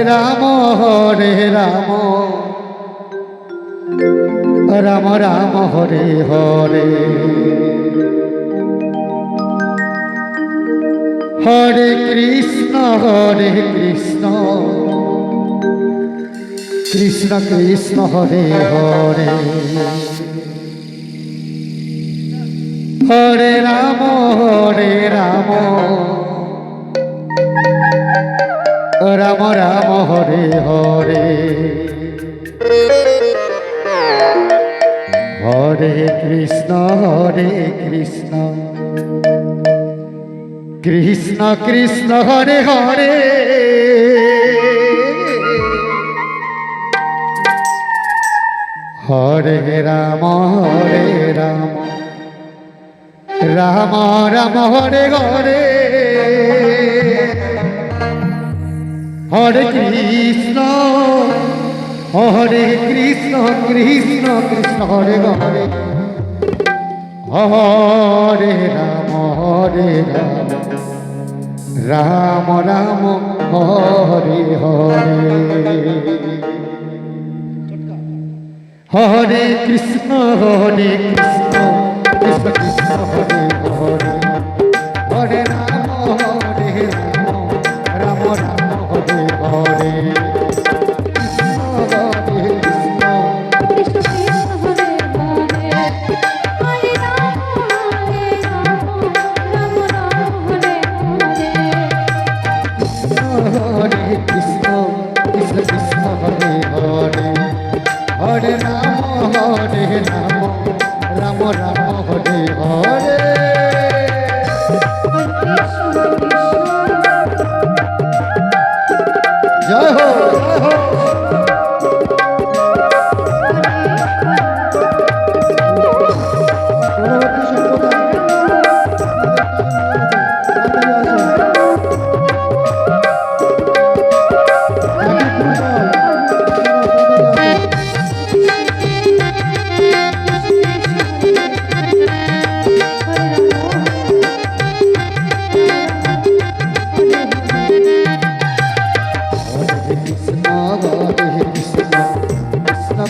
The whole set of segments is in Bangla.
রাম রাম রাম হরে হরে হরে কৃষ্ণ কৃষ্ণ কৃষ্ণ হরে হরে হরে রাম রাম রাম হরে হরে হরে কৃষ্ণ কৃষ্ণ কৃষ্ণ হরে হরে হরে রাম রাম রাম হরে হরে হরে কৃষ্ণ কৃষ্ণ কৃষ্ণ হরে হরে হরে রাম রাম রাম হরে হরে হরে কৃষ্ণ কৃষ্ণ কৃষ্ণ হরে হরে হরে রাম রাম রাম হরে হরে হরে রাম রাম রাম হরে হরে জয় হো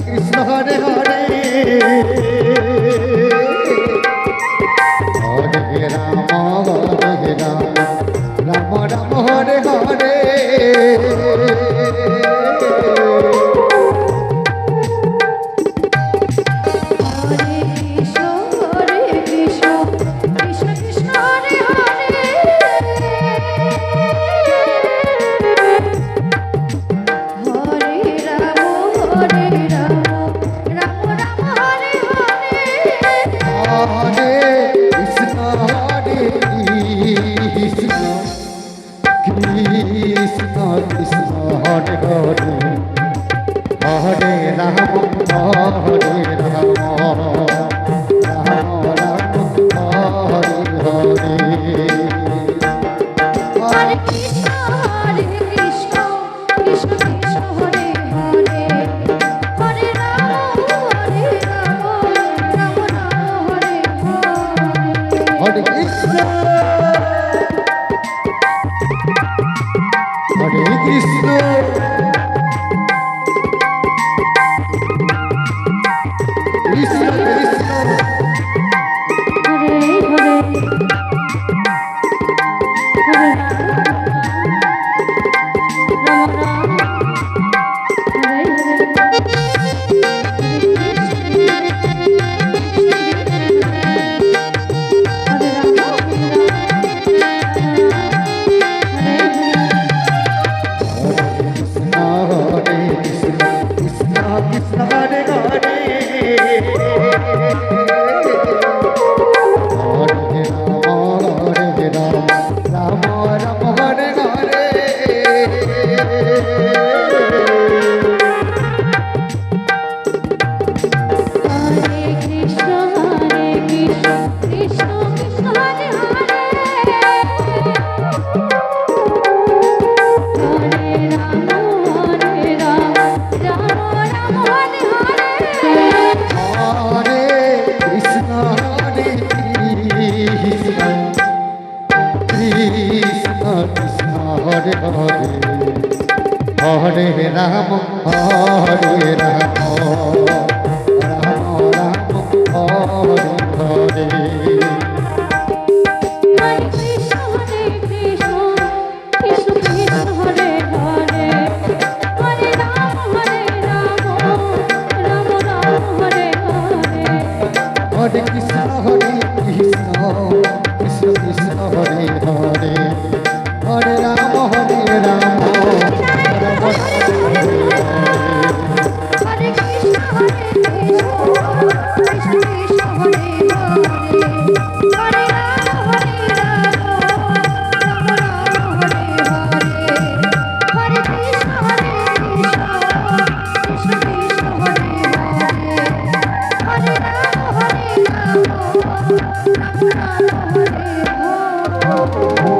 কৃষ্ণ হরে হরে হরে রাম রাম রাম হরে হরে কৃষ্ণ কৃষ্ণ হরে হরে হরে রাম হরে রাম রাম রাম হরে হরে হরে কৃষ্ণ কৃষ্ণ কৃষ্ণ হরে হরে হরে রাম রাম রাম হরে হরে হরে কৃষ্ণ হরে কৃষ্ণ কৃষ্ণ কৃষ্ণ হরে হরে হরে রাম রাম হরে হরে রাম হরে রাম রাম রাম হরে হরে হরে কৃষ্ণ কৃষ্ণ কৃষ্ণ হরে হরে হরে রাম রাম রাম হরে হরে হরে কৃষ্ণ কৃষ্ণ কৃষ্ণ হরে হরে হরে রাম রাম রাম হরে কৃষ্ণ কৃষ্ণ কৃষ্ণ হরে হরে হরে রাম রাম রাম হরে হরে হরে কৃষ্ণ কৃষ্ণ কৃষ্ণ হরে হরে হরে রাম রাম রাম হরে হরে